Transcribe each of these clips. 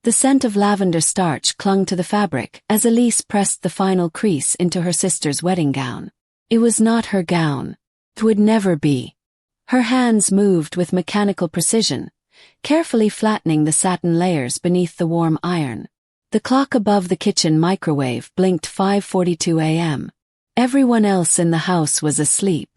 The scent of lavender starch clung to the fabric as Elise pressed the final crease into her sister's wedding gown. It was not her gown. It would never be. Her hands moved with mechanical precision, carefully flattening the satin layers beneath the warm iron. The clock above the kitchen microwave blinked 5:42 a.m. Everyone else in the house was asleep.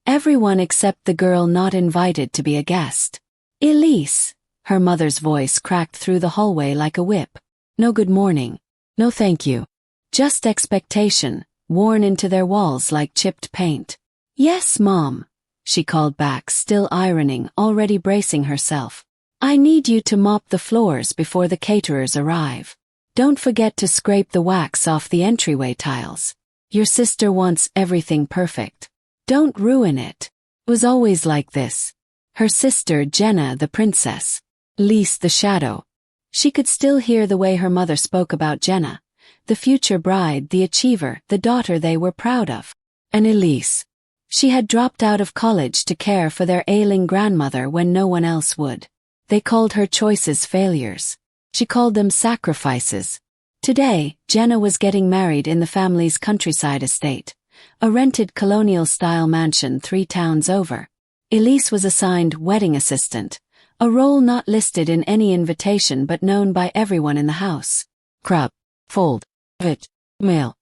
Everyone except the girl not invited to be a guest. Elise, her mother's voice cracked through the hallway like a whip. No good morning. No thank you. Just expectation, worn into their walls like chipped paint. Yes, Mom, she called back, still ironing, already bracing herself. I need you to mop the floors before the caterers arrive. Don't forget to scrape the wax off the entryway tiles. Your sister wants everything perfect. Don't ruin it. It was always like this. Her sister, Jenna, the princess. Elise, the shadow. She could still hear the way her mother spoke about Jenna, the future bride, the achiever, the daughter they were proud of. And Elise. She had dropped out of college to care for their ailing grandmother when no one else would. They called her choices failures. She called them sacrifices. Today, Jenna was getting married in the family's countryside estate, a rented colonial-style mansion 3 towns over. Elise was assigned wedding assistant, a role not listed in any invitation but known by everyone in the house. Crab, fold, it, mail.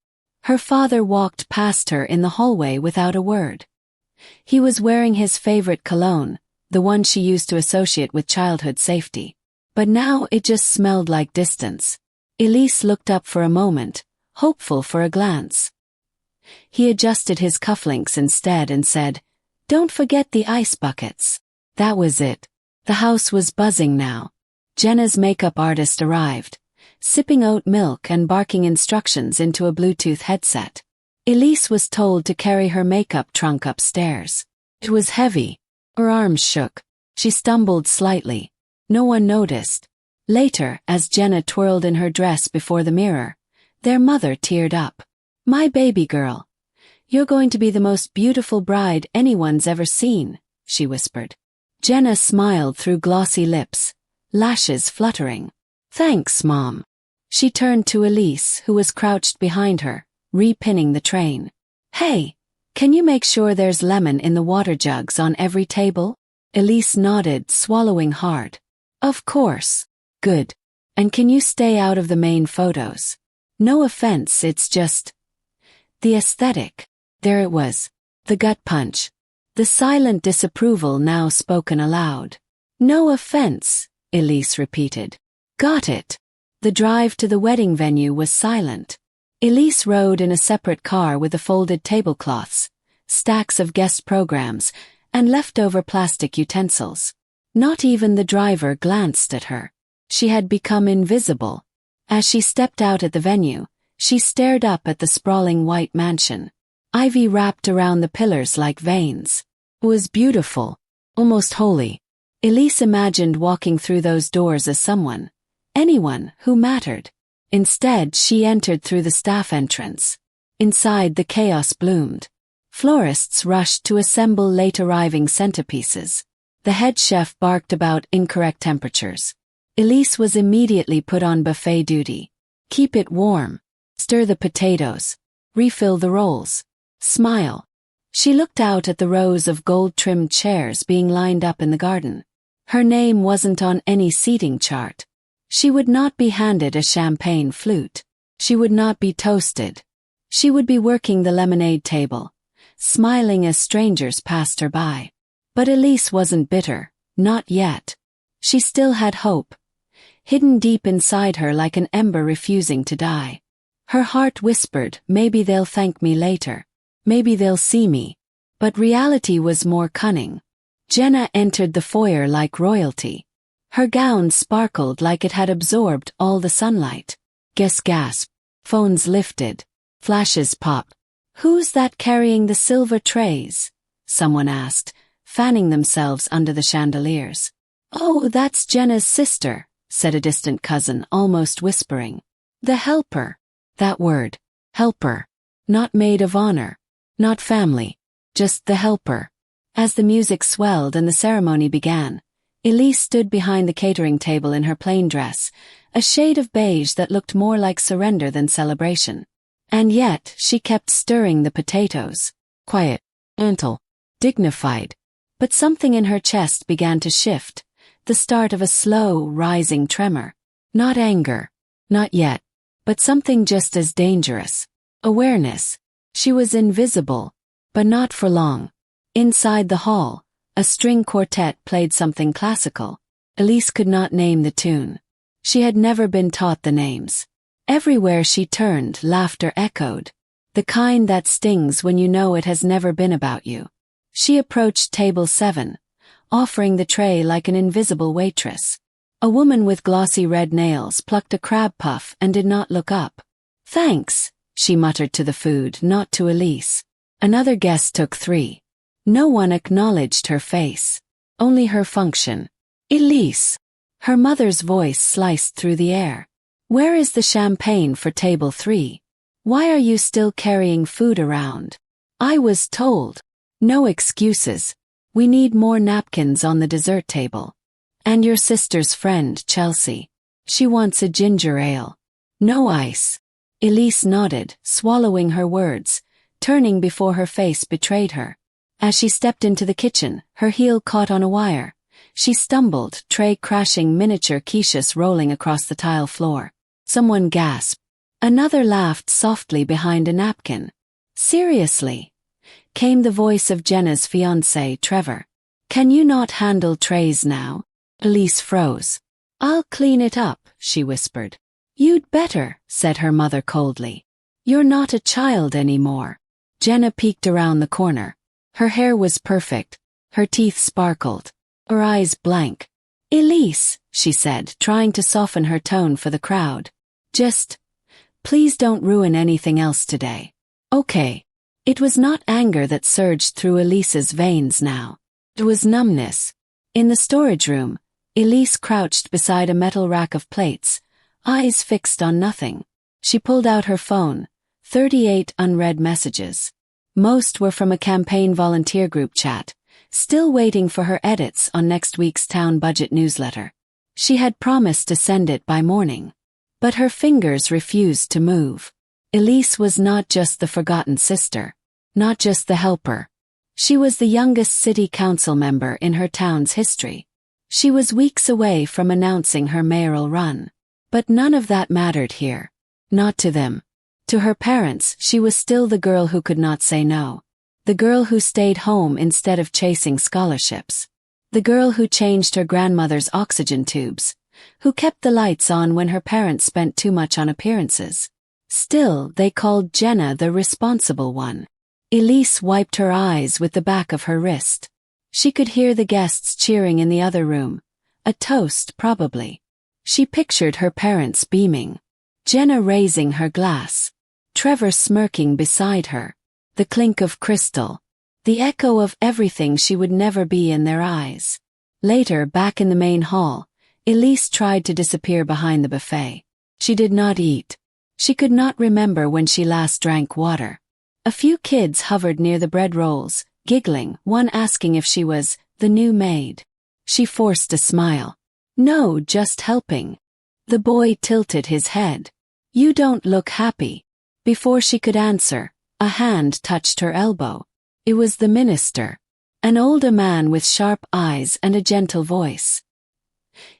Her father walked past her in the hallway without a word. He was wearing his favorite cologne, the one she used to associate with childhood safety. But now it just smelled like distance. Elise looked up for a moment, hopeful for a glance. He adjusted his cufflinks instead and said, "Don't forget the ice buckets." That was it. The house was buzzing now. Jenna's makeup artist arrived, sipping oat milk and barking instructions into a Bluetooth headset. Elise was told to carry her makeup trunk upstairs. It was heavy. Her arms shook. She stumbled slightly. No one noticed. Later, as Jenna twirled in her dress before the mirror, their mother teared up. "My baby girl. You're going to be the most beautiful bride anyone's ever seen," she whispered. Jenna smiled through glossy lips, lashes fluttering. "Thanks, Mom." She turned to Elise, who was crouched behind her, repinning the train. "Hey, can you make sure there's lemon in the water jugs on every table?" Elise nodded, swallowing hard. "Of course." "Good. And can you stay out of the main photos? No offense, it's just the aesthetic." There it was. The gut punch. The silent disapproval now spoken aloud. "No offense," Elise repeated. "Got it." The drive to the wedding venue was silent. Elise rode in a separate car with the folded tablecloths, stacks of guest programs, and leftover plastic utensils. Not even the driver glanced at her. She had become invisible. As she stepped out at the venue, she stared up at the sprawling white mansion. Ivy wrapped around the pillars like veins. It was beautiful, almost holy. Elise imagined walking through those doors as someone, anyone who mattered. Instead, she entered through the staff entrance. Inside, the chaos bloomed. Florists rushed to assemble late-arriving centerpieces. The head chef barked about incorrect temperatures. Elise was immediately put on buffet duty. Keep it warm. Stir the potatoes. Refill the rolls. Smile. She looked out at the rows of gold-trimmed chairs being lined up in the garden. Her name wasn't on any seating chart. She would not be handed a champagne flute. She would not be toasted. She would be working the lemonade table, smiling as strangers passed her by. But Elise wasn't bitter, not yet. She still had hope, hidden deep inside her like an ember refusing to die. Her heart whispered, maybe they'll thank me later. Maybe they'll see me. But reality was more cunning. Jenna entered the foyer like royalty. Her gown sparkled like it had absorbed all the sunlight. Guests gasped. Phones lifted. Flashes popped. "Who's that carrying the silver trays?" someone asked, fanning themselves under the chandeliers. "Oh, that's Jenna's sister," said a distant cousin, almost whispering. "The helper." That word. Helper. Not maid of honor. Not family. Just the helper. As the music swelled and the ceremony began, Elise stood behind the catering table in her plain dress, a shade of beige that looked more like surrender than celebration. And yet, she kept stirring the potatoes. Quiet, gentle, dignified. But something in her chest began to shift, the start of a slow, rising tremor. Not anger. Not yet. But something just as dangerous. Awareness. She was invisible. But not for long. Inside the hall, a string quartet played something classical. Elise could not name the tune. She had never been taught the names. Everywhere she turned, laughter echoed. The kind that stings when you know it has never been about you. She approached table 7, offering the tray like an invisible waitress. A woman with glossy red nails plucked a crab puff and did not look up. "Thanks," she muttered to the food, not to Elise. Another guest took 3. No one acknowledged her face. Only her function. "Elise." Her mother's voice sliced through the air. "Where is the champagne for table 3? Why are you still carrying food around? I was told." "No excuses. We need more napkins on the dessert table. And your sister's friend, Chelsea. She wants a ginger ale. No ice." Elise nodded, swallowing her words, turning before her face betrayed her. As she stepped into the kitchen, her heel caught on a wire. She stumbled, tray crashing, miniature quiches rolling across the tile floor. Someone gasped. Another laughed softly behind a napkin. "Seriously?" came the voice of Jenna's fiancé, Trevor. "Can you not handle trays now?" Elise froze. "I'll clean it up," she whispered. "You'd better," said her mother coldly. "You're not a child anymore." Jenna peeked around the corner. Her hair was perfect. Her teeth sparkled. Her eyes blank. "Elise," she said, trying to soften her tone for the crowd. Please don't ruin anything else today." "Okay." It was not anger that surged through Elise's veins now. It was numbness. In the storage room, Elise crouched beside a metal rack of plates, eyes fixed on nothing. She pulled out her phone, 38 unread messages. Most were from a campaign volunteer group chat, still waiting for her edits on next week's town budget newsletter. She had promised to send it by morning. But her fingers refused to move. Elise was not just the forgotten sister, not just the helper. She was the youngest city council member in her town's history. She was weeks away from announcing her mayoral run. But none of that mattered here. Not to them. To her parents, she was still the girl who could not say no. The girl who stayed home instead of chasing scholarships. The girl who changed her grandmother's oxygen tubes. Who kept the lights on when her parents spent too much on appearances. Still, they called Jenna the responsible one. Elise wiped her eyes with the back of her wrist. She could hear the guests cheering in the other room. A toast, probably. She pictured her parents beaming. Jenna raising her glass. Trevor smirking beside her. The clink of crystal. The echo of everything she would never be in their eyes. Later, back in the main hall, Elise tried to disappear behind the buffet. She did not eat. She could not remember when she last drank water. A few kids hovered near the bread rolls, giggling, one asking if she was the new maid. She forced a smile. "No, just helping." The boy tilted his head. "You don't look happy." Before she could answer, a hand touched her elbow. It was the minister. An older man with sharp eyes and a gentle voice.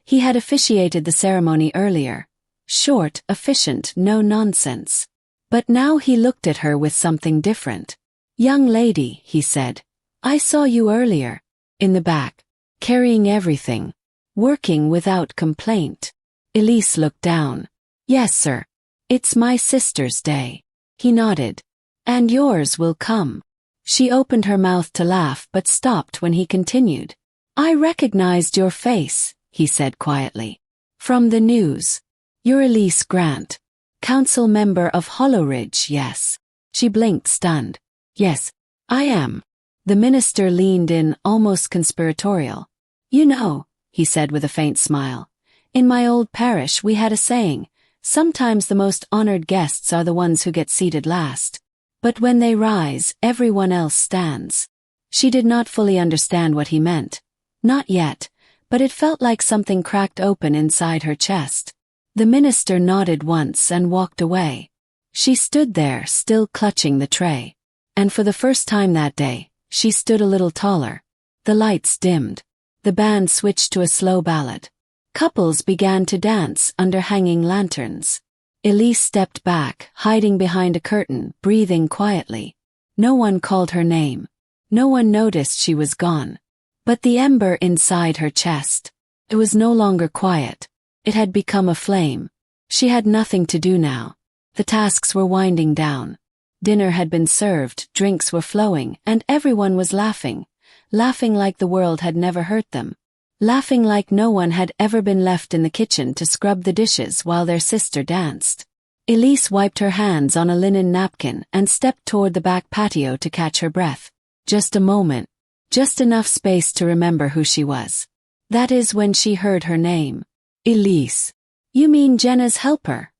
He had officiated the ceremony earlier. Short, efficient, no nonsense. But now he looked at her with something different. "Young lady," he said, "I saw you earlier. In the back. Carrying everything. Working without complaint." Elise looked down. "Yes, sir. It's my sister's day." He nodded. "And yours will come." She opened her mouth to laugh but stopped when he continued. "I recognized your face," he said quietly. "From the news. You're Elise Grant. Council member of Hollowridge, yes." She blinked, stunned. "Yes, I am." The minister leaned in, almost conspiratorial. "You know," he said with a faint smile, "in my old parish we had a saying, sometimes the most honored guests are the ones who get seated last. But when they rise, everyone else stands." She did not fully understand what he meant. Not yet, but it felt like something cracked open inside her chest. The minister nodded once and walked away. She stood there, still clutching the tray. And for the first time that day, she stood a little taller. The lights dimmed. The band switched to a slow ballad. Couples began to dance under hanging lanterns. Elise stepped back, hiding behind a curtain, breathing quietly. No one called her name. No one noticed she was gone. But the ember inside her chest, it was no longer quiet. It had become a flame. She had nothing to do now. The tasks were winding down. Dinner had been served, drinks were flowing, and everyone was laughing. Laughing like the world had never hurt them. Laughing like no one had ever been left in the kitchen to scrub the dishes while their sister danced. Elise wiped her hands on a linen napkin and stepped toward the back patio to catch her breath. Just a moment. Just enough space to remember who she was. That is when she heard her name. Elise. You mean Jenna's helper?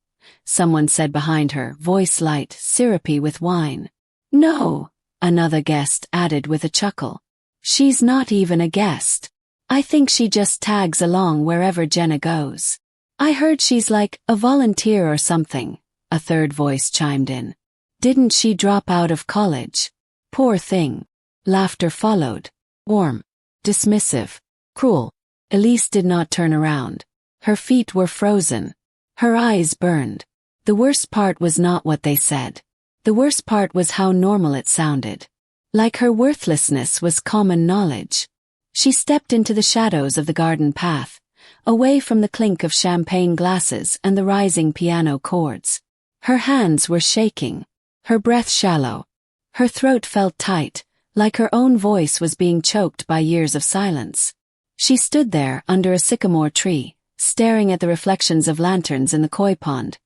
Someone said behind her, voice light, syrupy with wine. No, another guest added with a chuckle. She's not even a guest. I think she just tags along wherever Jenna goes. I heard she's like a volunteer or something, a third voice chimed in. Didn't she drop out of college? Poor thing. Laughter followed. Warm. Dismissive. Cruel. Elise did not turn around. Her feet were frozen. Her eyes burned. The worst part was not what they said. The worst part was how normal it sounded. Like her worthlessness was common knowledge. She stepped into the shadows of the garden path, away from the clink of champagne glasses and the rising piano chords. Her hands were shaking. Her breath shallow. Her throat felt tight, like her own voice was being choked by years of silence. She stood there under a sycamore tree, staring at the reflections of lanterns in the koi pond,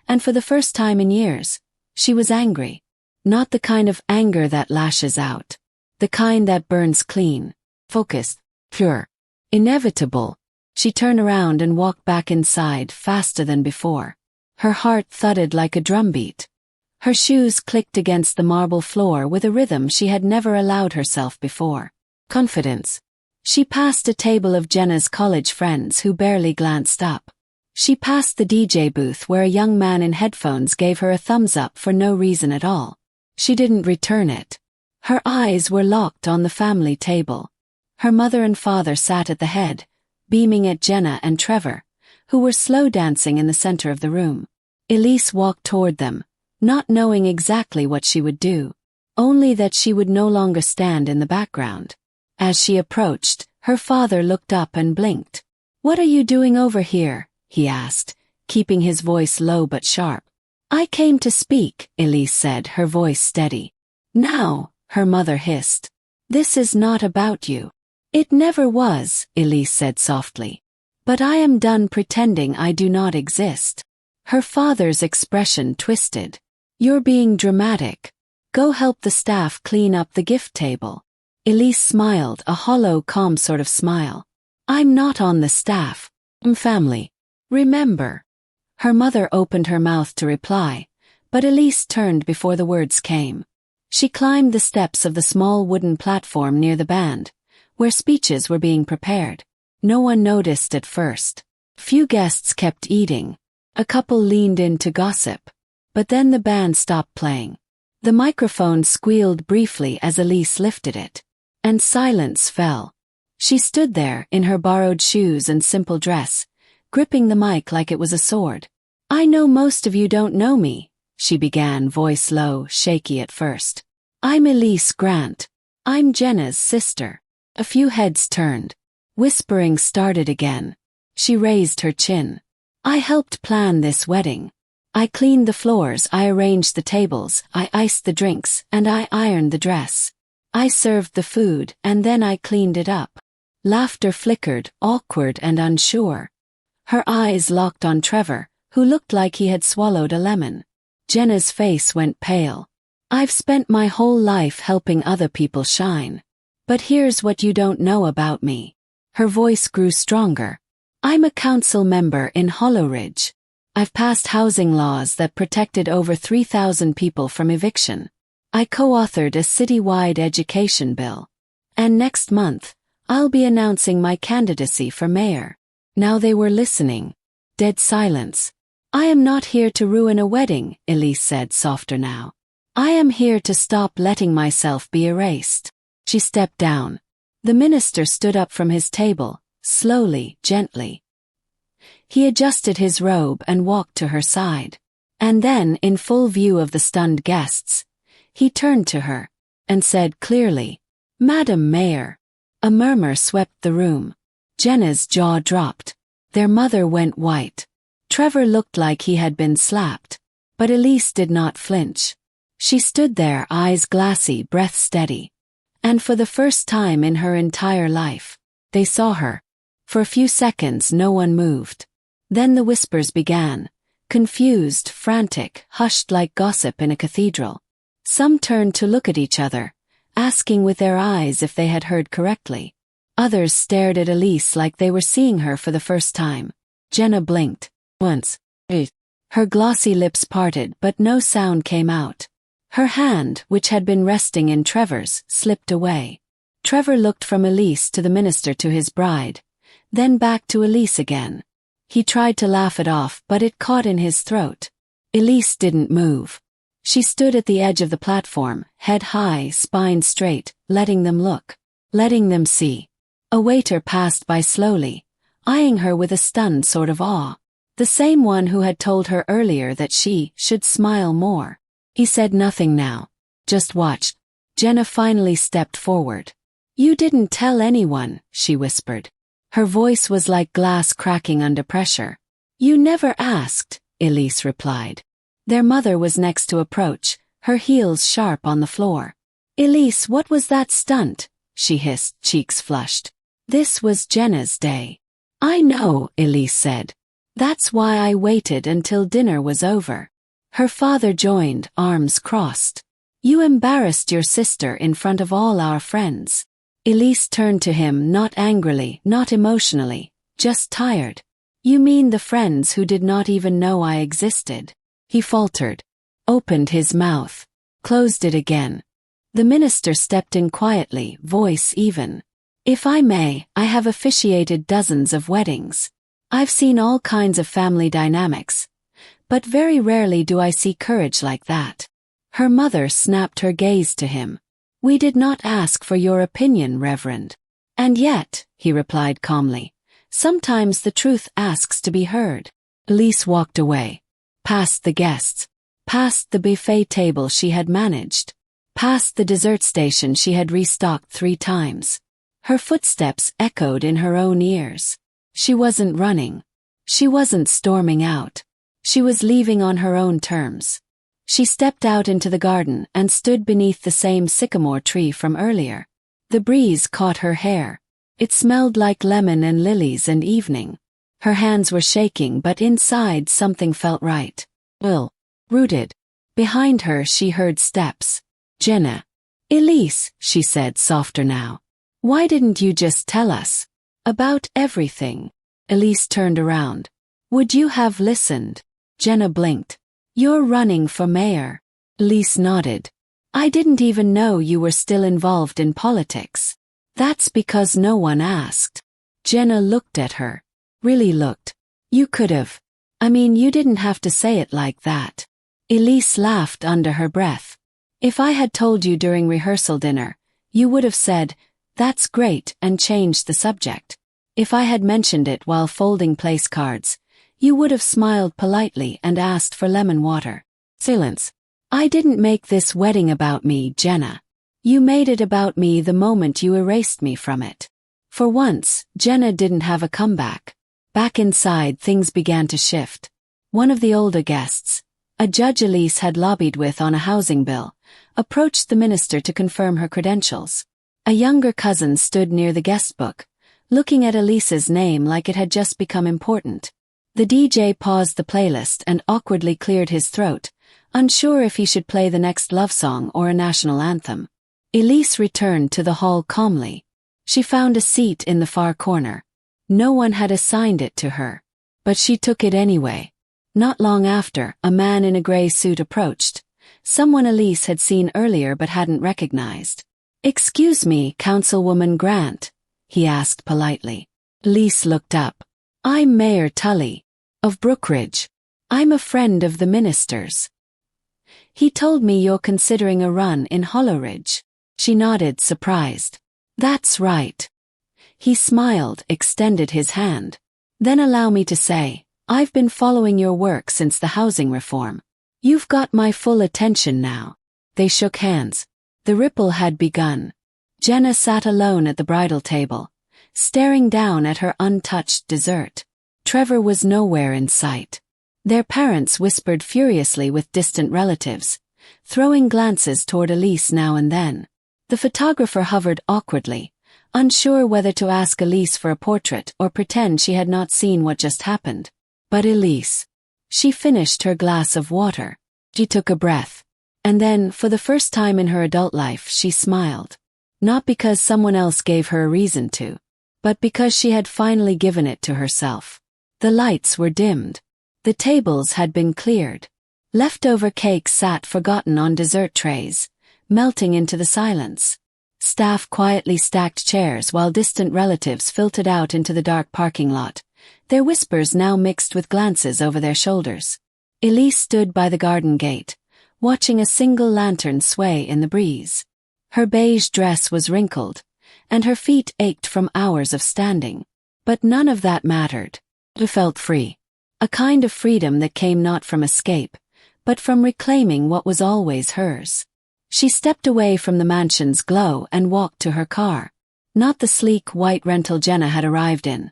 and for the first time in years, she was angry. Not the kind of anger that lashes out. The kind that burns clean, focused, pure, inevitable. She turned around and walked back inside faster than before. Her heart thudded like a drumbeat. Her shoes clicked against the marble floor with a rhythm she had never allowed herself before. Confidence. She passed a table of Jenna's college friends who barely glanced up. She passed the DJ booth where a young man in headphones gave her a thumbs up for no reason at all. She didn't return it. Her eyes were locked on the family table. Her mother and father sat at the head, beaming at Jenna and Trevor, who were slow dancing in the center of the room. Elise walked toward them, not knowing exactly what she would do, only that she would no longer stand in the background. As she approached, her father looked up and blinked. "What are you doing over here?" he asked, keeping his voice low but sharp. "I came to speak," Elise said, her voice steady. "Now," her mother hissed. "This is not about you." "It never was," Elise said softly. "But I am done pretending I do not exist." Her father's expression twisted. "You're being dramatic. Go help the staff clean up the gift table." Elise smiled, a hollow, calm sort of smile. "I'm not on the staff. I'm family. Remember." Her mother opened her mouth to reply, but Elise turned before the words came. She climbed the steps of the small wooden platform near the band, where speeches were being prepared. No one noticed at first. Few guests kept eating. A couple leaned in to gossip. But then the band stopped playing. The microphone squealed briefly as Elise lifted it. And silence fell. She stood there in her borrowed shoes and simple dress, gripping the mic like it was a sword. "I know most of you don't know me," she began, voice low, shaky at first. "I'm Elise Grant. I'm Jenna's sister." A few heads turned. Whispering started again. She raised her chin. "I helped plan this wedding. I cleaned the floors, I arranged the tables, I iced the drinks, and I ironed the dress. I served the food, and then I cleaned it up." Laughter flickered, awkward and unsure. Her eyes locked on Trevor, who looked like he had swallowed a lemon. Jenna's face went pale. "I've spent my whole life helping other people shine. But here's what you don't know about me." Her voice grew stronger. "I'm a council member in Hollow Ridge. I've passed housing laws that protected over 3,000 people from eviction. I co-authored a citywide education bill. And next month, I'll be announcing my candidacy for mayor." Now they were listening. Dead silence. I am not here to ruin a wedding, Elise said, softer now. I am here to stop letting myself be erased. She stepped down. The minister stood up from his table, slowly, gently. He adjusted his robe and walked to her side. And then, in full view of the stunned guests, he turned to her and said clearly, "Madam Mayor." A murmur swept the room. Jenna's jaw dropped. Their mother went white. Trevor looked like he had been slapped. But Elise did not flinch. She stood there, eyes glassy, breath steady. And for the first time in her entire life, they saw her. For a few seconds no one moved. Then the whispers began, confused, frantic, hushed like gossip in a cathedral. Some turned to look at each other, asking with their eyes if they had heard correctly. Others stared at Elise like they were seeing her for the first time. Jenna blinked. Once. Her glossy lips parted, but no sound came out. Her hand, which had been resting in Trevor's, slipped away. Trevor looked from Elise to the minister to his bride, then back to Elise again. He tried to laugh it off, but it caught in his throat. Elise didn't move. She stood at the edge of the platform, head high, spine straight, letting them look, letting them see. A waiter passed by slowly, eyeing her with a stunned sort of awe. The same one who had told her earlier that she should smile more. He said nothing now, just watched. Jenna finally stepped forward. "You didn't tell anyone," she whispered. Her voice was like glass cracking under pressure. "You never asked," Elise replied. Their mother was next to approach, her heels sharp on the floor. "Elise, what was that stunt?" she hissed, cheeks flushed. This was Jenna's day. "I know," Elise said. "That's why I waited until dinner was over." Her father joined, arms crossed. "You embarrassed your sister in front of all our friends." Elise turned to him, not angrily, not emotionally, just tired. "You mean the friends who did not even know I existed?" He faltered, opened his mouth, closed it again. The minister stepped in quietly, voice even. "If I may, I have officiated dozens of weddings. I've seen all kinds of family dynamics, but very rarely do I see courage like that." Her mother snapped her gaze to him. "We did not ask for your opinion, Reverend." "And yet," he replied calmly, "sometimes the truth asks to be heard." Elise walked away, past the guests, past the buffet table she had managed, past the dessert station she had restocked 3 times. Her footsteps echoed in her own ears. She wasn't running. She wasn't storming out. She was leaving on her own terms. She stepped out into the garden and stood beneath the same sycamore tree from earlier. The breeze caught her hair. It smelled like lemon and lilies and evening. Her hands were shaking, but inside something felt right. Rooted. Behind her she heard steps. "Jenna." "Elise," she said, softer now. "Why didn't you just tell us about everything?" Elise turned around. "Would you have listened?" Jenna blinked. "You're running for mayor." Elise nodded. "I didn't even know you were still involved in politics." "That's because no one asked." Jenna looked at her. Really looked. "You could have. I mean, you didn't have to say it like that." Elise laughed under her breath. "If I had told you during rehearsal dinner, you would have said, 'That's great,' and changed the subject. If I had mentioned it while folding place cards, you would have smiled politely and asked for lemon water." Silence. "I didn't make this wedding about me, Jenna. You made it about me the moment you erased me from it." For once, Jenna didn't have a comeback. Back inside, things began to shift. One of the older guests, a judge Elise had lobbied with on a housing bill, approached the minister to confirm her credentials. A younger cousin stood near the guest book, looking at Elise's name like it had just become important. The DJ paused the playlist and awkwardly cleared his throat, unsure if he should play the next love song or a national anthem. Elise returned to the hall calmly. She found a seat in the far corner. No one had assigned it to her, but she took it anyway. Not long after, a man in a gray suit approached, someone Elise had seen earlier but hadn't recognized. "Excuse me, Councilwoman Grant," he asked politely. Elise looked up. "I'm Mayor Tully." Of Brookridge. I'm a friend of the minister's. He told me you're considering a run in Hollowridge. She nodded, surprised. That's right. He smiled, extended his hand. Then allow me to say, I've been following your work since the housing reform. You've got my full attention now. They shook hands. The ripple had begun. Jenna sat alone at the bridal table, staring down at her untouched dessert. Trevor was nowhere in sight. Their parents whispered furiously with distant relatives, throwing glances toward Elise now and then. The photographer hovered awkwardly, unsure whether to ask Elise for a portrait or pretend she had not seen what just happened. But Elise. She finished her glass of water. She took a breath. And then, for the first time in her adult life, she smiled. Not because someone else gave her a reason to, but because she had finally given it to herself. The lights were dimmed. The tables had been cleared. Leftover cake sat forgotten on dessert trays, melting into the silence. Staff quietly stacked chairs while distant relatives filtered out into the dark parking lot, their whispers now mixed with glances over their shoulders. Elise stood by the garden gate, watching a single lantern sway in the breeze. Her beige dress was wrinkled, and her feet ached from hours of standing. But none of that mattered. She felt free. A kind of freedom that came not from escape, but from reclaiming what was always hers. She stepped away from the mansion's glow and walked to her car. Not the sleek white rental Jenna had arrived in.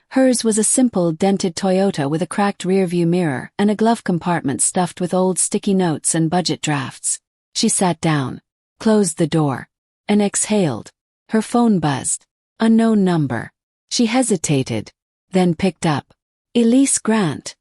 Hers was a simple, dented Toyota with a cracked rearview mirror and a glove compartment stuffed with old sticky notes and budget drafts. She sat down, closed the door, and exhaled. Her phone buzzed. Unknown number. She hesitated, then picked up. Elise Grant.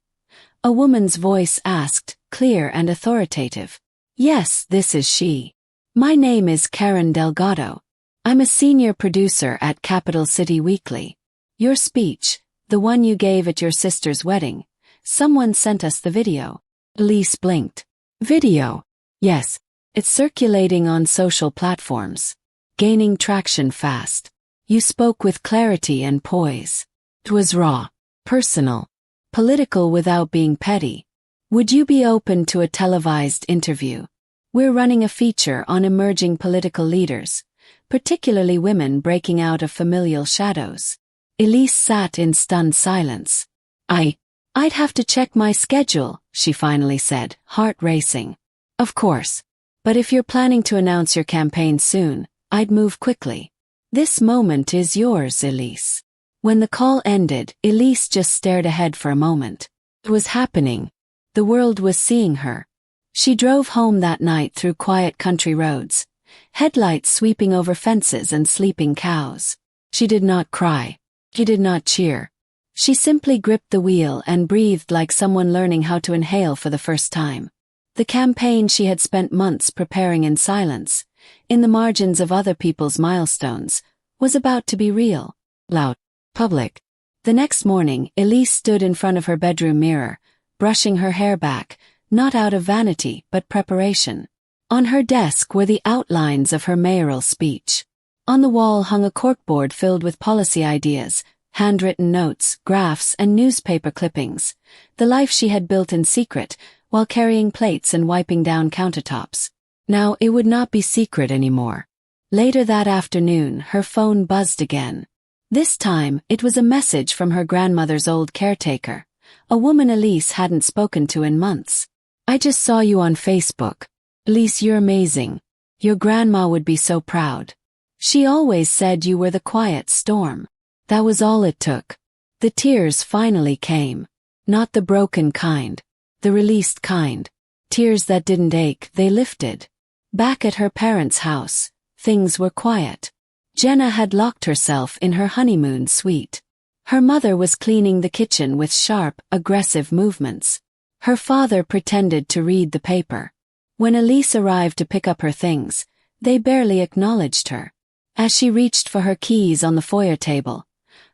A woman's voice asked, clear and authoritative. Yes, this is she. My name is Karen Delgado. I'm a senior producer at Capital City Weekly. Your speech, the one you gave at your sister's wedding, someone sent us the video. Elise blinked. Video? Yes. It's circulating on social platforms. Gaining traction fast. You spoke with clarity and poise. It was raw. Personal. Political without being petty. Would you be open to a televised interview? We're running a feature on emerging political leaders, particularly women breaking out of familial shadows. Elise sat in stunned silence. I'd have to check my schedule, she finally said, heart racing. Of course. But if you're planning to announce your campaign soon, I'd move quickly. This moment is yours, Elise. When the call ended, Elise just stared ahead for a moment. It was happening. The world was seeing her. She drove home that night through quiet country roads, headlights sweeping over fences and sleeping cows. She did not cry. She did not cheer. She simply gripped the wheel and breathed like someone learning how to inhale for the first time. The campaign she had spent months preparing in silence, in the margins of other people's milestones, was about to be real, loud, public. The next morning, Elise stood in front of her bedroom mirror, brushing her hair back, not out of vanity but preparation. On her desk were the outlines of her mayoral speech. On the wall hung a corkboard filled with policy ideas, handwritten notes, graphs, and newspaper clippings, the life she had built in secret, while carrying plates and wiping down countertops. Now it would not be secret anymore. Later that afternoon, her phone buzzed again. This time, it was a message from her grandmother's old caretaker, a woman Elise hadn't spoken to in months. I just saw you on Facebook. Elise, you're amazing. Your grandma would be so proud. She always said you were the quiet storm. That was all it took. The tears finally came. Not the broken kind. The released kind. Tears that didn't ache, they lifted. Back at her parents' house, things were quiet. Jenna had locked herself in her honeymoon suite. Her mother was cleaning the kitchen with sharp, aggressive movements. Her father pretended to read the paper. When Elise arrived to pick up her things, they barely acknowledged her. As she reached for her keys on the foyer table,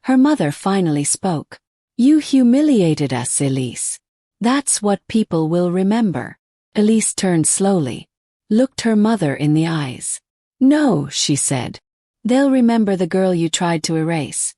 her mother finally spoke. You humiliated us, Elise. That's what people will remember. Elise turned slowly, looked her mother in the eyes. No, she said. They'll remember the girl you tried to erase,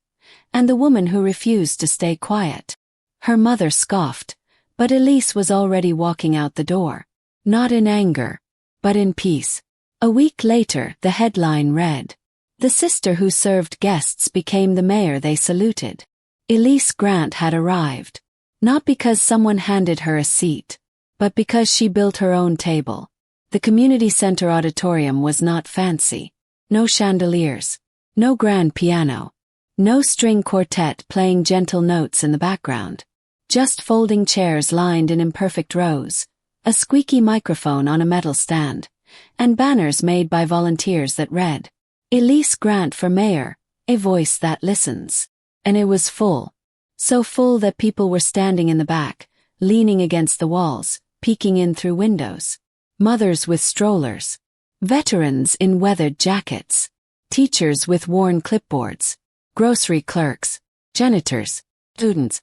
and the woman who refused to stay quiet. Her mother scoffed, but Elise was already walking out the door. Not in anger, but in peace. A week later, the headline read, "The sister who served guests became the mayor they saluted." Elise Grant had arrived. Not because someone handed her a seat, but because she built her own table. The community center auditorium was not fancy. No chandeliers. No grand piano. No string quartet playing gentle notes in the background. Just folding chairs lined in imperfect rows, a squeaky microphone on a metal stand, and banners made by volunteers that read, "Elise Grant for mayor, a voice that listens." And it was full. So full that people were standing in the back, leaning against the walls, peeking in through windows. Mothers with strollers. Veterans in weathered jackets. Teachers with worn clipboards. Grocery clerks. Janitors. Students.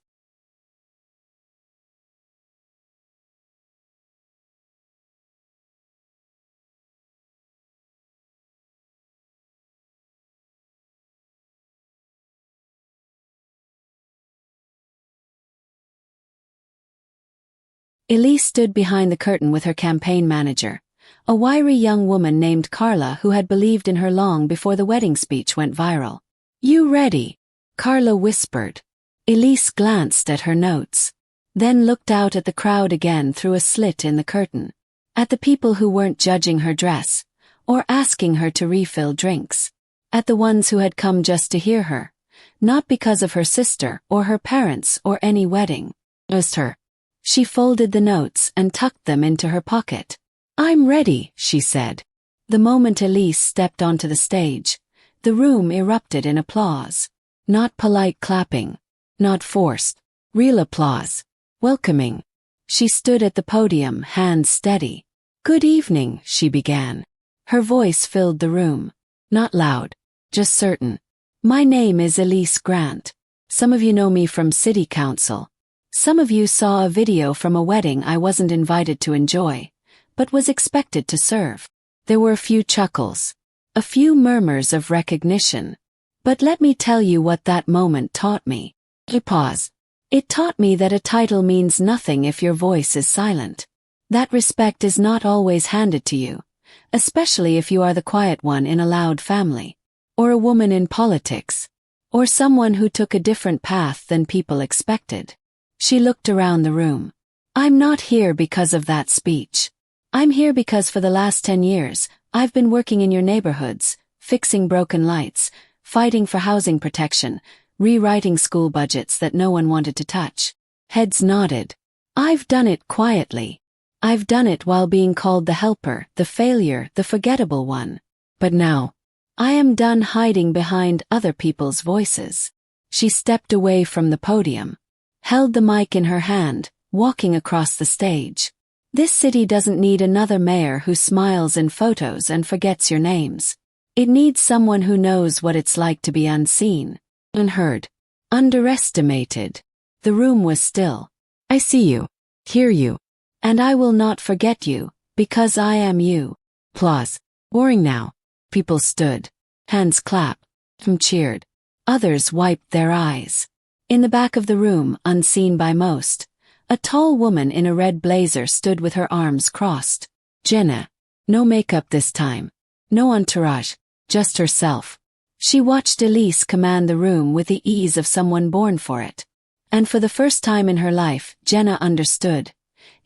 Elise stood behind the curtain with her campaign manager, a wiry young woman named Carla who had believed in her long before the wedding speech went viral. "You ready?" Carla whispered. Elise glanced at her notes, then looked out at the crowd again through a slit in the curtain, at the people who weren't judging her dress, or asking her to refill drinks, at the ones who had come just to hear her, not because of her sister or her parents or any wedding. Just her. She folded the notes and tucked them into her pocket. "I'm ready," she said. The moment Elise stepped onto the stage, the room erupted in applause. Not polite clapping. Not forced. Real applause. Welcoming. She stood at the podium, hands steady. "Good evening," she began. Her voice filled the room. Not loud. Just certain. "My name is Elise Grant. Some of you know me from City Council. Some of you saw a video from a wedding I wasn't invited to enjoy, but was expected to serve." There were a few chuckles. A few murmurs of recognition. But let me tell you what that moment taught me. Pause. It taught me that a title means nothing if your voice is silent. That respect is not always handed to you, especially if you are the quiet one in a loud family, or a woman in politics, or someone who took a different path than people expected. She looked around the room. "I'm not here because of that speech. I'm here because for the last 10 years, I've been working in your neighborhoods, fixing broken lights, fighting for housing protection, rewriting school budgets that no one wanted to touch." Heads nodded. "I've done it quietly. I've done it while being called the helper, the failure, the forgettable one. But now, I am done hiding behind other people's voices." She stepped away from the podium, held the mic in her hand, walking across the stage. "This city doesn't need another mayor who smiles in photos and forgets your names. It needs someone who knows what it's like to be unseen, unheard, underestimated." The room was still. "I see you, hear you, and I will not forget you, because I am you." Applause. Boring now. People stood. Hands clapped. Some cheered. Others wiped their eyes. In the back of the room, unseen by most, a tall woman in a red blazer stood with her arms crossed. Jenna. No makeup this time. No entourage. Just herself. She watched Elise command the room with the ease of someone born for it. And for the first time in her life, Jenna understood.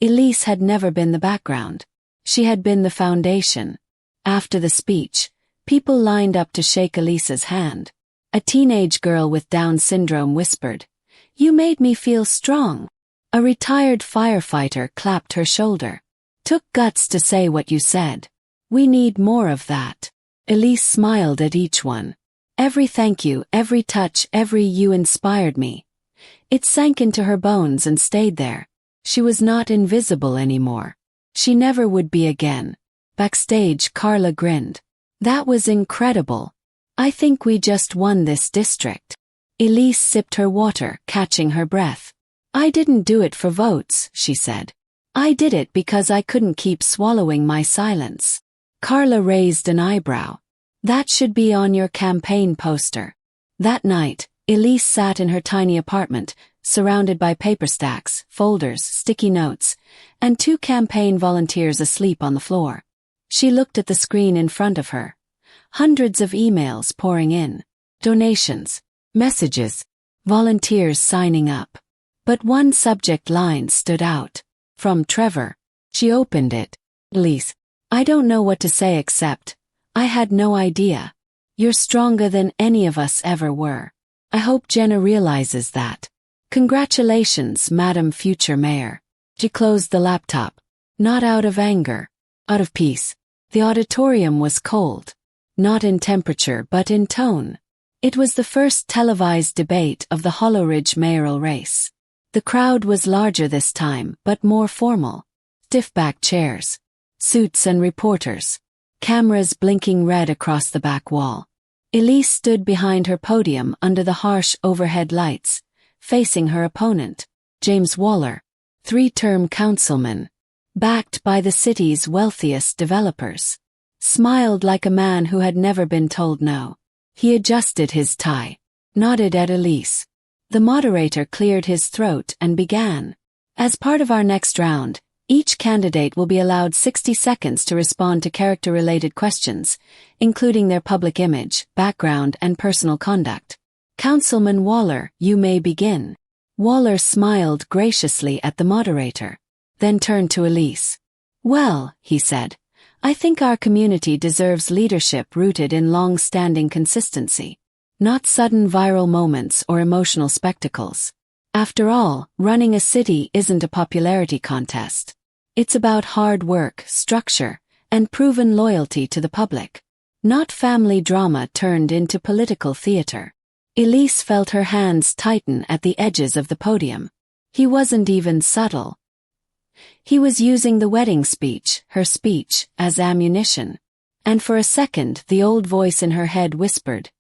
Elise had never been the background. She had been the foundation. After the speech, people lined up to shake Elise's hand. A teenage girl with Down syndrome whispered, "You made me feel strong." A retired firefighter clapped her shoulder. "Took guts to say what you said. We need more of that." Elise smiled at each one. Every thank you, every touch, every "you inspired me." It sank into her bones and stayed there. She was not invisible anymore. She never would be again. Backstage, Carla grinned. "That was incredible. I think we just won this district." Elise sipped her water, catching her breath. "I didn't do it for votes," she said. "I did it because I couldn't keep swallowing my silence." Carla raised an eyebrow. "That should be on your campaign poster." That night, Elise sat in her tiny apartment, surrounded by paper stacks, folders, sticky notes, and 2 campaign volunteers asleep on the floor. She looked at the screen in front of her. Hundreds of emails pouring in. Donations. Messages. Volunteers signing up. But one subject line stood out. From Trevor. She opened it. Elise. I don't know what to say except, I had no idea. You're stronger than any of us ever were. I hope Jenna realizes that. Congratulations, Madam Future Mayor. She closed the laptop. Not out of anger. Out of peace. The auditorium was cold. Not in temperature but in tone. It was the first televised debate of the Hollow Ridge mayoral race. The crowd was larger this time but more formal. Stiff-back chairs. Suits and reporters. Cameras blinking red across the back wall. Elise stood behind her podium under the harsh overhead lights, facing her opponent, James Waller, 3-term councilman, backed by the city's wealthiest developers. Smiled like a man who had never been told no. He adjusted his tie, nodded at Elise. The moderator cleared his throat and began. As part of our next round, each candidate will be allowed 60 seconds to respond to character-related questions, including their public image, background, and personal conduct. Councilman Waller, you may begin. Waller smiled graciously at the moderator, then turned to Elise. Well, he said, I think our community deserves leadership rooted in long-standing consistency, not sudden viral moments or emotional spectacles. After all, running a city isn't a popularity contest. It's about hard work, structure, and proven loyalty to the public. Not family drama turned into political theater. Elise felt her hands tighten at the edges of the podium. He wasn't even subtle. He was using the wedding speech, her speech, as ammunition. And for a second the old voice in her head whispered,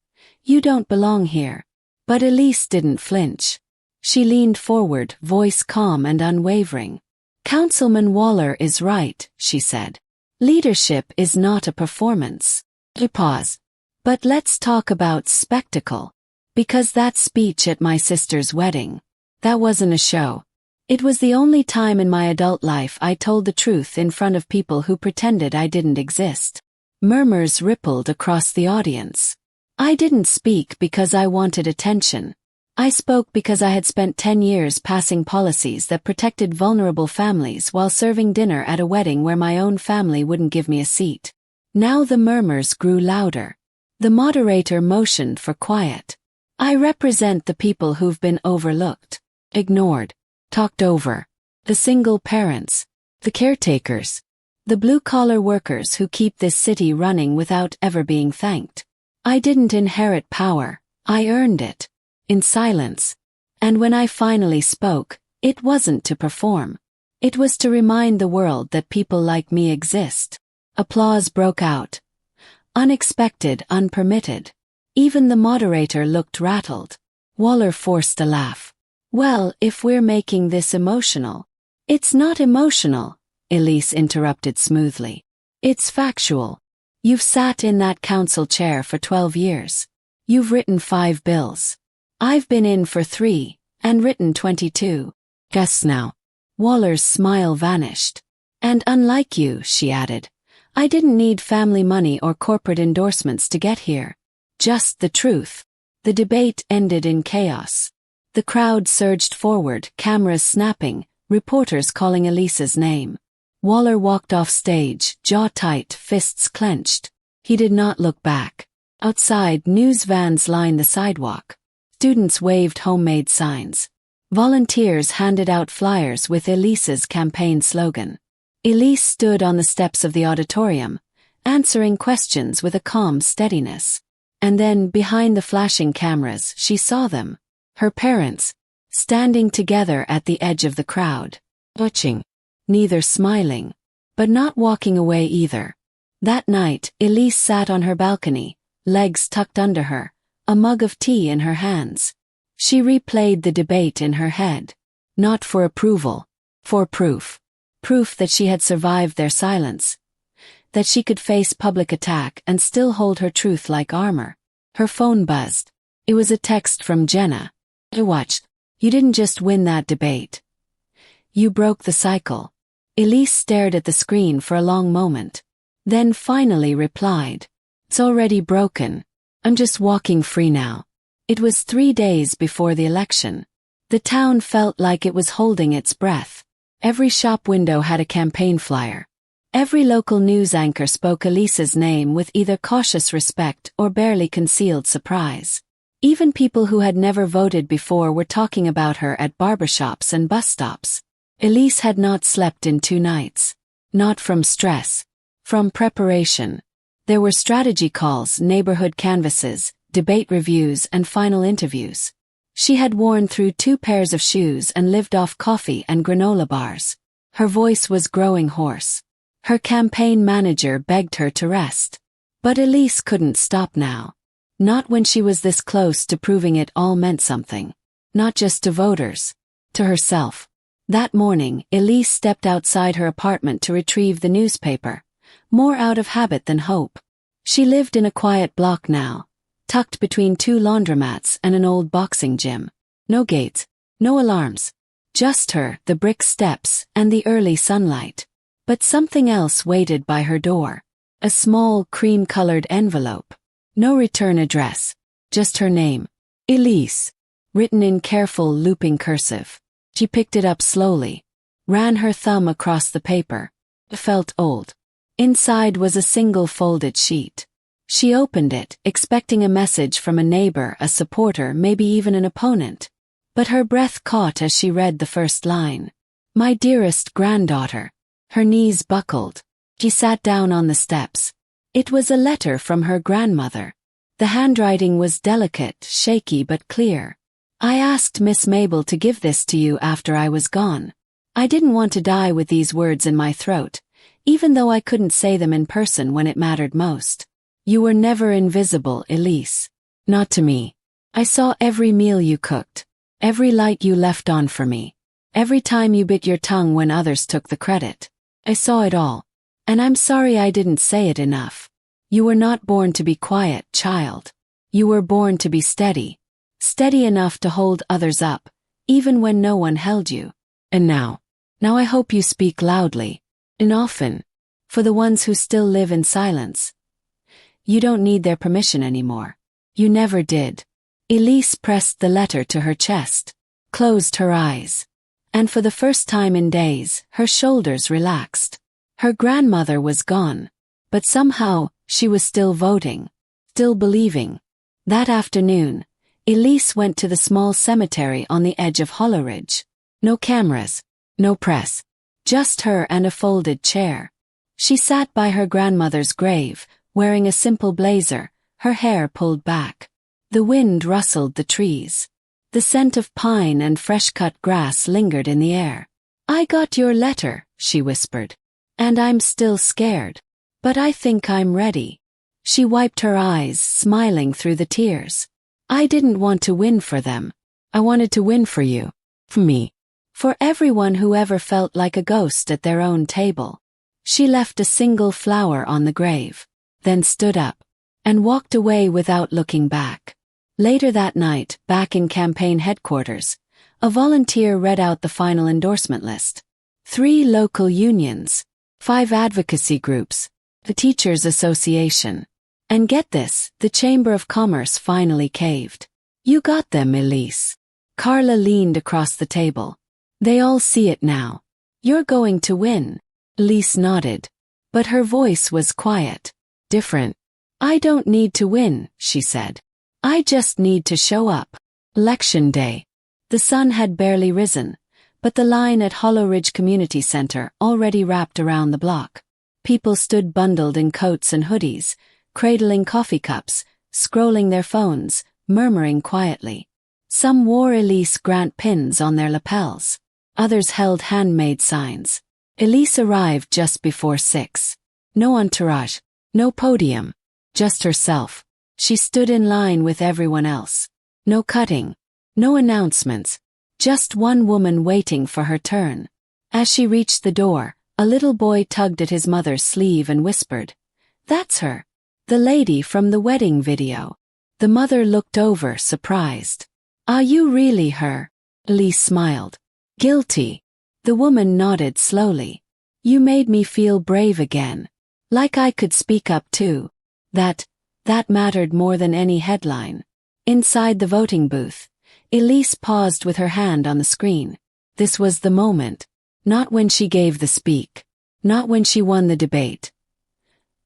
"You don't belong here." But Elise didn't flinch. She leaned forward, voice calm and unwavering. Councilman Waller is right, she said. Leadership is not a performance. He paused. But let's talk about spectacle. Because that speech at my sister's wedding, that wasn't a show. It was the only time in my adult life I told the truth in front of people who pretended I didn't exist. Murmurs rippled across the audience. I didn't speak because I wanted attention. I spoke because I had spent 10 years passing policies that protected vulnerable families while serving dinner at a wedding where my own family wouldn't give me a seat. Now the murmurs grew louder. The moderator motioned for quiet. I represent the people who've been overlooked, ignored, talked over. The single parents, the caretakers, the blue-collar workers who keep this city running without ever being thanked. I didn't inherit power, I earned it. In silence. And when I finally spoke, it wasn't to perform. It was to remind the world that people like me exist. Applause broke out. Unexpected, unpermitted. Even the moderator looked rattled. Waller forced a laugh. Well, if we're making this emotional. It's not emotional, Elise interrupted smoothly. It's factual. You've sat in that council chair for 12 years. You've written 5 bills. I've been in for 3, and written 22. Guess now. Waller's smile vanished. And unlike you, she added, I didn't need family money or corporate endorsements to get here. Just the truth. The debate ended in chaos. The crowd surged forward, cameras snapping, reporters calling Elise's name. Waller walked off stage, jaw tight, fists clenched. He did not look back. Outside, news vans lined the sidewalk. Students waved homemade signs. Volunteers handed out flyers with Elise's campaign slogan. Elise stood on the steps of the auditorium, answering questions with a calm steadiness. And then, behind the flashing cameras, she saw them. Her parents, standing together at the edge of the crowd. Watching. Neither smiling. But not walking away either. That night, Elise sat on her balcony, legs tucked under her, a mug of tea in her hands. She replayed the debate in her head. Not for approval. For proof. Proof that she had survived their silence. That she could face public attack and still hold her truth like armor. Her phone buzzed. It was a text from Jenna. I watched. You didn't just win that debate. You broke the cycle. Elise stared at the screen for a long moment, then finally replied, "It's already broken. I'm just walking free now." It was 3 days before the election. The town felt like it was holding its breath. Every shop window had a campaign flyer. Every local news anchor spoke Elise's name with either cautious respect or barely concealed surprise. Even people who had never voted before were talking about her at barbershops and bus stops. Elise had not slept in 2 nights. Not from stress. From preparation. There were strategy calls, neighborhood canvasses, debate reviews, and final interviews. She had worn through 2 pairs of shoes and lived off coffee and granola bars. Her voice was growing hoarse. Her campaign manager begged her to rest. But Elise couldn't stop now. Not when she was this close to proving it all meant something. Not just to voters. To herself. That morning, Elise stepped outside her apartment to retrieve the newspaper. More out of habit than hope. She lived in a quiet block now, tucked between 2 laundromats and an old boxing gym. No gates, no alarms. Just her, the brick steps, and the early sunlight. But something else waited by her door. A small, cream-colored envelope. No return address. Just her name. Elise. Written in careful, looping cursive. She picked it up slowly. Ran her thumb across the paper. It felt old. Inside was a single folded sheet. She opened it, expecting a message from a neighbor, a supporter, maybe even an opponent. But her breath caught as she read the first line. "My dearest granddaughter." Her knees buckled. She sat down on the steps. It was a letter from her grandmother. The handwriting was delicate, shaky but clear. "I asked Miss Mabel to give this to you after I was gone. I didn't want to die with these words in my throat, even though I couldn't say them in person when it mattered most. You were never invisible, Elise. Not to me. I saw every meal you cooked, every light you left on for me, every time you bit your tongue when others took the credit. I saw it all. And I'm sorry I didn't say it enough. You were not born to be quiet, child. You were born to be steady. Steady enough to hold others up, even when no one held you. And now I hope you speak loudly, and often, for the ones who still live in silence. You don't need their permission anymore. You never did." Elise pressed the letter to her chest, closed her eyes. And for the first time in days, her shoulders relaxed. Her grandmother was gone. But somehow, she was still voting. Still believing. That afternoon, Elise went to the small cemetery on the edge of Holloridge. No cameras. No press. Just her and a folded chair. She sat by her grandmother's grave, wearing a simple blazer, her hair pulled back. The wind rustled the trees. The scent of pine and fresh-cut grass lingered in the air. "I got your letter," she whispered. "And I'm still scared. But I think I'm ready." She wiped her eyes, smiling through the tears. "I didn't want to win for them. I wanted to win for you. For me. For everyone who ever felt like a ghost at their own table." She left a single flower on the grave, then stood up, and walked away without looking back. Later that night, back in campaign headquarters, a volunteer read out the final endorsement list. 3 local unions, 5 advocacy groups, the Teachers Association. And get this, the Chamber of Commerce finally caved. "You got them, Elise." Carla leaned across the table. "They all see it now. You're going to win." Elise nodded. But her voice was quiet. Different. "I don't need to win," she said. "I just need to show up." Election day. The sun had barely risen, but the line at Hollow Ridge Community Center already wrapped around the block. People stood bundled in coats and hoodies, cradling coffee cups, scrolling their phones, murmuring quietly. Some wore Elise Grant pins on their lapels. Others held handmade signs. Elise arrived just before 6. No entourage, no podium, just herself. She stood in line with everyone else. No cutting, no announcements, just one woman waiting for her turn. As she reached the door, a little boy tugged at his mother's sleeve and whispered, "That's her. The lady from the wedding video." The mother looked over, surprised. "Are you really her?" Elise smiled. Guilty. The woman nodded slowly. You made me feel brave again. Like I could speak up too. That mattered more than any headline. Inside the voting booth, Elise paused with her hand on the screen. This was the moment. Not when she gave the speak. Not when she won the debate.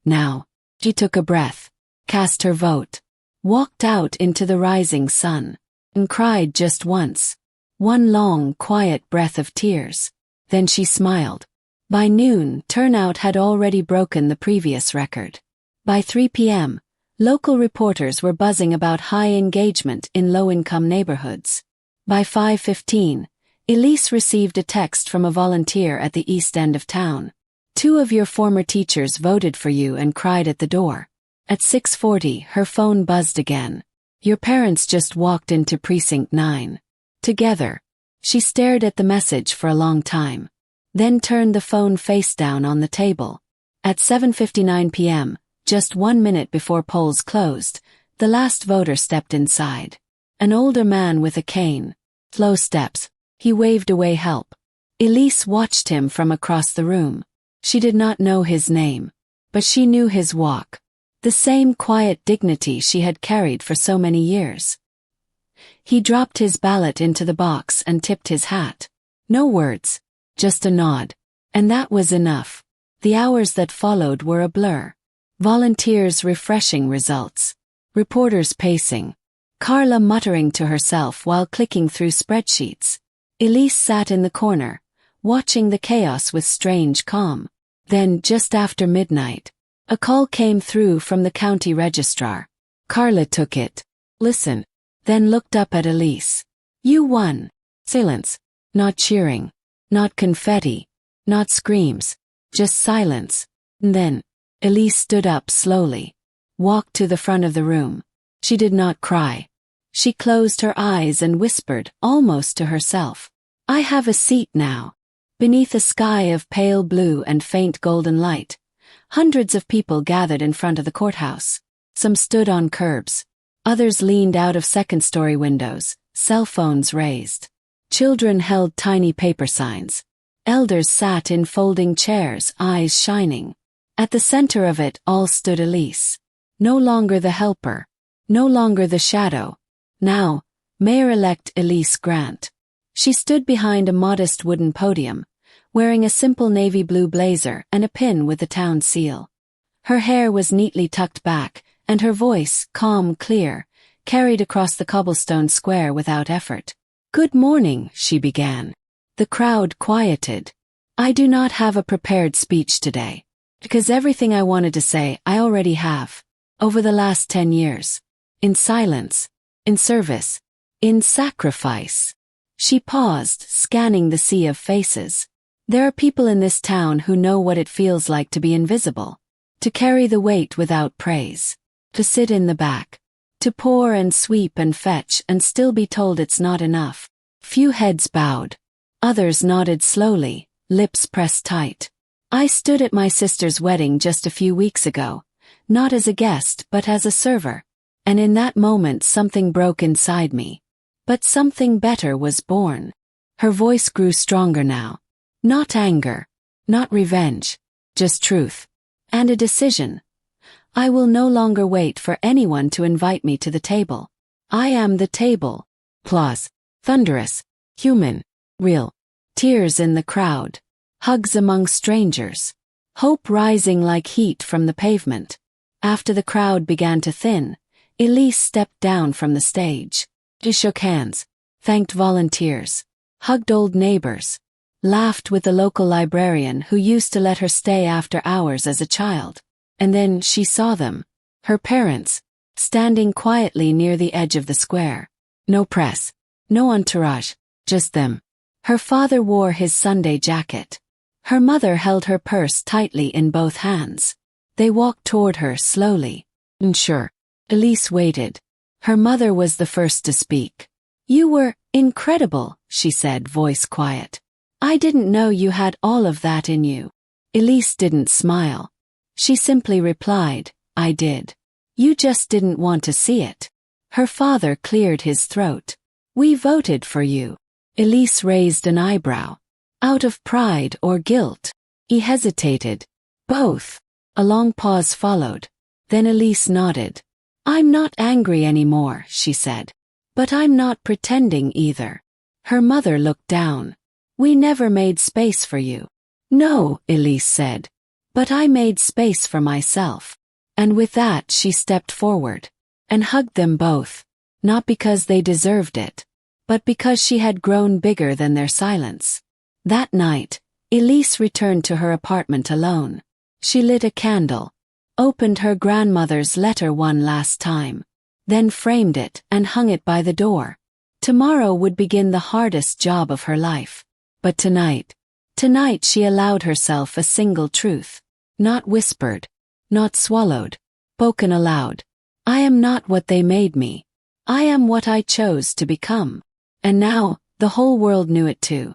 Now, she took a breath, cast her vote, walked out into the rising sun, and cried just once. One long, quiet breath of tears. Then she smiled. By noon, turnout had already broken the previous record. By 3 p.m., local reporters were buzzing about high engagement in low-income neighborhoods. By 5:15, Elise received a text from a volunteer at the east end of town. 2 of your former teachers voted for you and cried at the door. At 6:40, her phone buzzed again. Your parents just walked into Precinct 9. Together. She stared at the message for a long time. Then turned the phone face down on the table. At 7:59 p.m., just 1 minute before polls closed, the last voter stepped inside. An older man with a cane. Slow steps. He waved away help. Elise watched him from across the room. She did not know his name, but she knew his walk. The same quiet dignity she had carried for so many years. He dropped his ballot into the box and tipped his hat. No words, just a nod. And that was enough. The hours that followed were a blur. Volunteers refreshing results. Reporters pacing. Carla muttering to herself while clicking through spreadsheets. Elise sat in the corner, watching the chaos with strange calm. Then, just after midnight, a call came through from the county registrar. Carla took it. Listen. Then looked up at Elise. You won. Silence. Not cheering. Not confetti. Not screams. Just silence. And then, Elise stood up slowly. Walked to the front of the room. She did not cry. She closed her eyes and whispered, almost to herself. I have a seat now. Beneath a sky of pale blue and faint golden light, hundreds of people gathered in front of the courthouse. Some stood on curbs. Others leaned out of second-story windows, cell phones raised. Children held tiny paper signs. Elders sat in folding chairs, eyes shining. At the center of it all stood Elise. No longer the helper. No longer the shadow. Now, Mayor-elect Elise Grant. She stood behind a modest wooden podium, wearing a simple navy blue blazer and a pin with the town seal. Her hair was neatly tucked back, and her voice, calm, clear, carried across the cobblestone square without effort. Good morning, she began. The crowd quieted. I do not have a prepared speech today, because everything I wanted to say I already have. Over the last 10 years. In silence. In service. In sacrifice. She paused, scanning the sea of faces. There are people in this town who know what it feels like to be invisible. To carry the weight without praise. To sit in the back. To pour and sweep and fetch and still be told it's not enough. Few heads bowed. Others nodded slowly, lips pressed tight. I stood at my sister's wedding just a few weeks ago, not as a guest but as a server. And in that moment something broke inside me. But something better was born. Her voice grew stronger now. Not anger. Not revenge. Just truth. And a decision. I will no longer wait for anyone to invite me to the table. I am the table. Applause. Thunderous. Human. Real. Tears in the crowd. Hugs among strangers. Hope rising like heat from the pavement. After the crowd began to thin, Elise stepped down from the stage. She shook hands, thanked volunteers, hugged old neighbors, laughed with the local librarian who used to let her stay after hours as a child. And then she saw them, her parents, standing quietly near the edge of the square. No press, no entourage, just them. Her father wore his Sunday jacket. Her mother held her purse tightly in both hands. They walked toward her slowly. Unsure. Elise waited. Her mother was the first to speak. You were incredible, she said, voice quiet. I didn't know you had all of that in you. Elise didn't smile. She simply replied, I did. You just didn't want to see it. Her father cleared his throat. We voted for you. Elise raised an eyebrow. Out of pride or guilt? He hesitated. Both. A long pause followed. Then Elise nodded. I'm not angry anymore, she said. But I'm not pretending either. Her mother looked down. We never made space for you. No, Elise said. But I made space for myself. And with that she stepped forward and hugged them both, not because they deserved it, but because she had grown bigger than their silence. That night, Elise returned to her apartment alone. She lit a candle, opened her grandmother's letter one last time, then framed it and hung it by the door. Tomorrow would begin the hardest job of her life. But tonight she allowed herself a single truth. Not whispered, not swallowed, spoken aloud. I am not what they made me. I am what I chose to become. And now, the whole world knew it too.